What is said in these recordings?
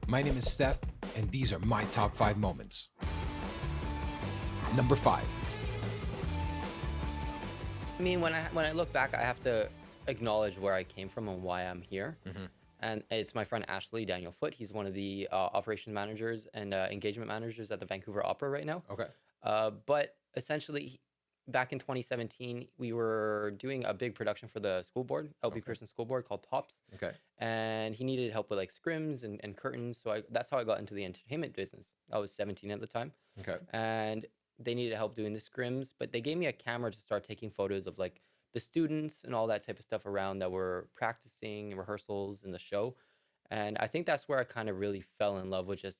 My name is Steph, and these are my top 5 moments. Number 5. I mean, when I look back, I have to acknowledge where I came from and why I'm here. And it's my friend Ashley Daniel Foote. He's one of the operations managers and engagement managers at the Vancouver Opera right now. Okay. But essentially, back in 2017, we were doing a big production for the school board, LB Pearson School Board, called TOPS. Okay. And he needed help with like scrims and curtains. So that's how I got into the entertainment business. I was 17 at the time. Okay. And they needed help doing the scrims, but they gave me a camera to start taking photos of like the students and all that type of stuff around that were practicing and rehearsals in the show. And I think that's where I kind of really fell in love with just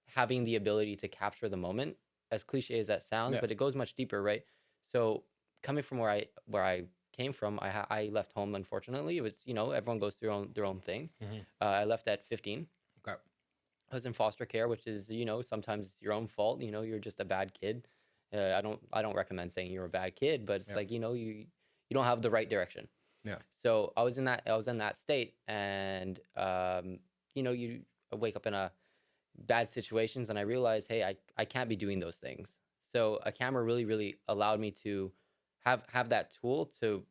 having the ability to capture the moment, as cliche as that sounds, Yeah. but it goes much deeper, right? So coming from where I came from, I left home, unfortunately. It was, everyone goes through their own thing. I left at 15. Okay. I was in foster care, which is, sometimes it's your own fault. You're just a bad kid. I don't recommend saying you're a bad kid, but it's Yeah. like, you don't have the right direction. Yeah. So I was in that state, and you wake up in a bad situations, and I realized, hey, I can't be doing those things. So a camera really, really allowed me to have that tool to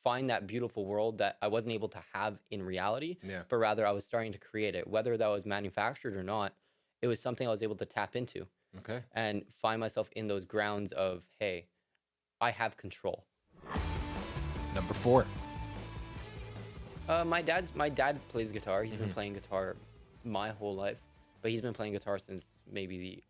find that beautiful world that I wasn't able to have in reality, Yeah. but rather I was starting to create it. Whether that was manufactured or not, it was something I was able to tap into Okay. and find myself in those grounds of, hey, I have control. Number 4. My dad plays guitar. He's been playing guitar my whole life, but he's been playing guitar since maybe the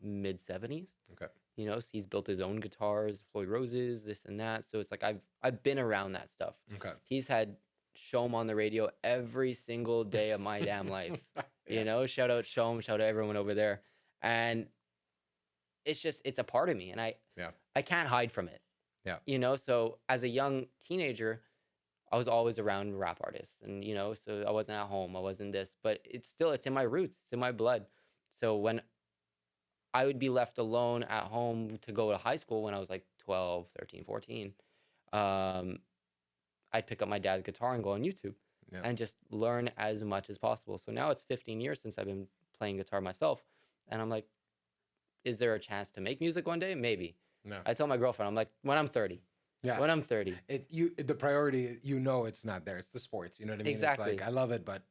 mid 70s. Okay. So he's built his own guitars, Floyd Roses, this and that. So it's like I've been around that stuff. Okay. He's had Show'em on the radio every single day of my damn life. Yeah. Shout out Show'em, shout out everyone over there. And it's a part of me, and I can't hide from it. Yeah. So as a young teenager, I was always around rap artists, and so I wasn't at home, I wasn't this, but it's in my roots, it's in my blood. So when I would be left alone at home to go to high school when I was like 12, 13, 14, I'd pick up my dad's guitar and go on YouTube Yeah. and just learn as much as possible. So now it's 15 years since I've been playing guitar myself, and I'm like, is there a chance to make music one day? Maybe. No. I tell my girlfriend, I'm like, when I'm 30. Yeah. When I'm 30. The priority, it's not there. It's the sports. You know what I mean? Exactly. It's like, I love it, but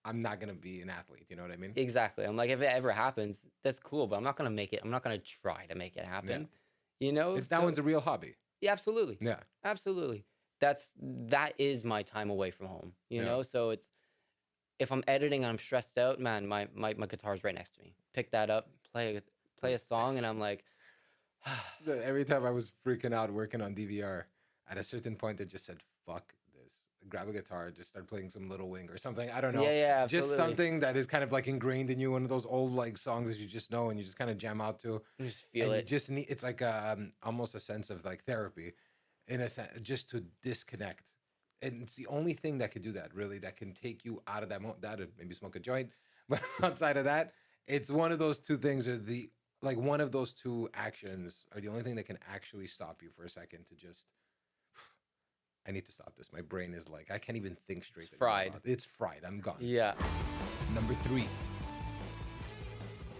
I'm not gonna be an athlete. You know what I mean? Exactly. I'm like, if it ever happens, that's cool, but I'm not gonna make it. I'm not gonna try to make it happen. That one's a real hobby. Yeah, absolutely. Yeah. Absolutely. That is my time away from home. Yeah. So it's, if I'm editing and I'm stressed out, man, my guitar's right next to me. Pick that up, play a song, and I'm like, Every time I was freaking out working on DVR, at a certain point, I just said, "Fuck this." Grab a guitar, just start playing some Little Wing or something. I don't know. Yeah, Just absolutely. something that is kind of like ingrained in you. One of those old like songs that you just know and you just kind of jam out to. You just feel And it. you just need. It's like almost a sense of like therapy, in a sense, just to disconnect. And it's the only thing that could do that, really, that can take you out of that moment. That, or maybe smoke a joint, but outside of that, it's one of those two things, or one of those two actions are the only thing that can actually stop you for a second to just. I need to stop this. My brain is like, I can't even think straight. It's fried. It's fried. I'm gone. Yeah. Number 3.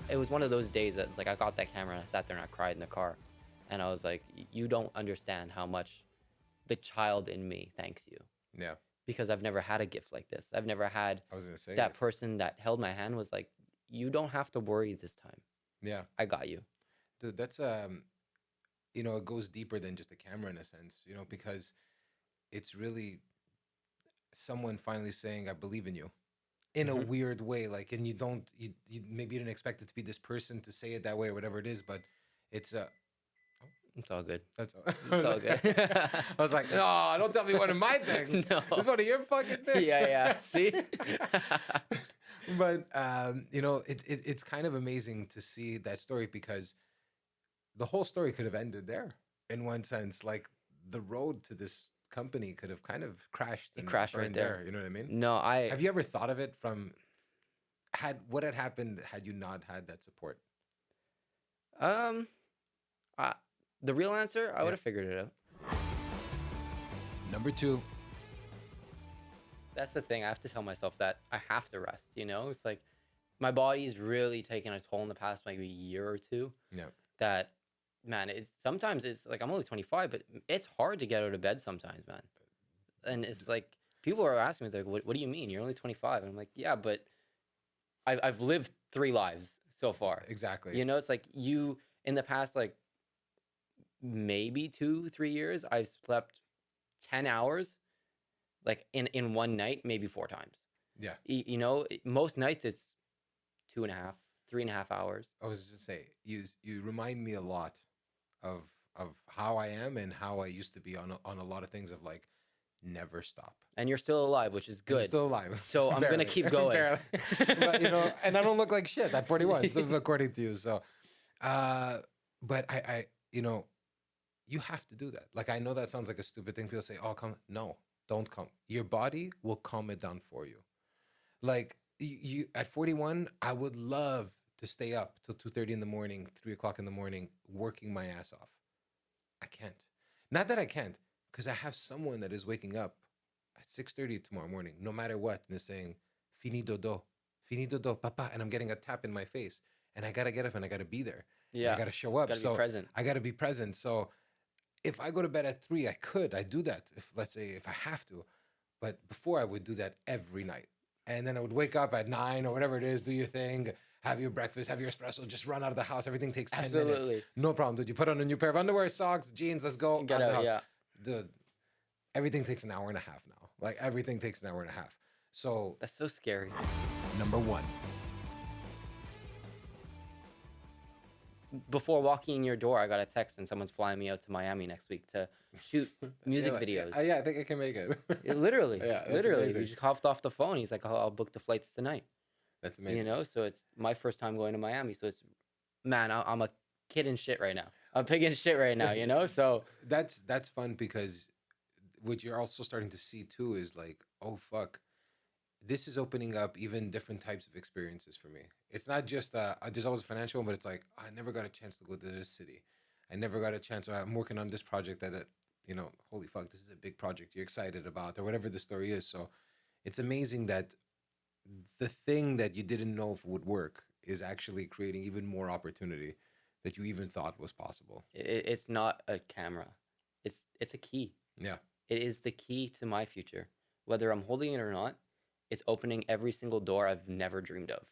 It was one of those days that it's like I got that camera and I sat there and I cried in the car, and I was like, you don't understand how much the child in me thanks you, Yeah. because I've never had a gift like this. I've never had I was gonna say that person that held my hand was like, you don't have to worry this time. Yeah. I got you. Dude, that's it goes deeper than just a camera in a sense, because it's really someone finally saying, I believe in you, in a weird way. Like, and you maybe you didn't expect it to be this person to say it that way or whatever it is, but it's It's all good. that's all. It's all good. I was like, no, don't tell me one of my things. No. It's one of your fucking things. Yeah. See? But it's kind of amazing to see that story, because the whole story could have ended there in one sense. Like, the road to this company could have kind of crashed. It crashed right burned there. You know what I mean? No, Have you ever thought of it from what had happened had you not had that support? The real answer, I would have figured it out. Number 2. That's the thing. I have to tell myself that I have to rest. You know, it's like my body's really taken a toll in the past maybe year or two. Yeah. That man, it's sometimes it's like I'm only 25, but it's hard to get out of bed sometimes, man. And D- it's like people are asking me like, what do you mean? You're only 25? And I'm like, yeah, but I've lived 3 lives so far. Exactly. You know, it's like you in the past like maybe 2 3 years, I've slept 10 hours like in one night, maybe 4 times. Yeah. You know, most nights it's 2.5, 3.5 hours. I was just say you remind me a lot of how I am and how I used to be on a lot of things of like never stop. And you're still alive, which is And I'm good. still alive. So I'm gonna Barely. keep going. Barely. But and I don't look like shit at 41, so according to you. So uh but I you have to do that. Like I know that sounds like a stupid thing. People say, "Oh, come." No, don't come. Your body will calm it down for you. Like you at 41, I would love to stay up till 2:30 in the morning, 3 o'clock in the morning, working my ass off. I can't. Not that I can't, because I have someone that is waking up at 6:30 tomorrow morning, no matter what, and is saying, fini dodo, papa, and I'm getting a tap in my face, and I gotta get up and I gotta be there, and I Yeah, gotta show up. gotta be So present. I gotta be present. So if I go to bed at 3, I do that. If let's say if I have to, but before I would do that every night, and then I would wake up at 9 or whatever it is, do your thing, have your breakfast, have your espresso, just run out of the house. Everything takes 10 minutes, Absolutely. no problem. Did you put on a new pair of underwear, socks, jeans? Let's go Get out of the out. house, Yeah. dude. Everything takes an hour and a half now. Like everything takes an hour and a half. So That's so scary. number one, Before walking in your door, I got a text and someone's flying me out to Miami next week to shoot music videos. Yeah, I think I can make it. Literally, Yeah, that's literally. amazing. We just hopped off the phone. He's like, "Oh, I'll book the flights tonight." That's You amazing. know, so it's my first time going to Miami. So it's, man, I'm a kid in shit right now. I'm pig in shit right now. You know, so That's fun because what you're also starting to see too is like, oh fuck, this is opening up even different types of experiences for me. It's not just there's always a financial one, but it's like I never got a chance to go to this city. I never got a chance. Or I'm working on this project that holy fuck, this is a big project you're excited about, or whatever the story is. So it's amazing that the thing that you didn't know if would work is actually creating even more opportunity that you even thought was possible. it's not a camera. It's a key. Yeah, It is the key to my future. Whether I'm holding it or not, it's opening every single door I've never dreamed of.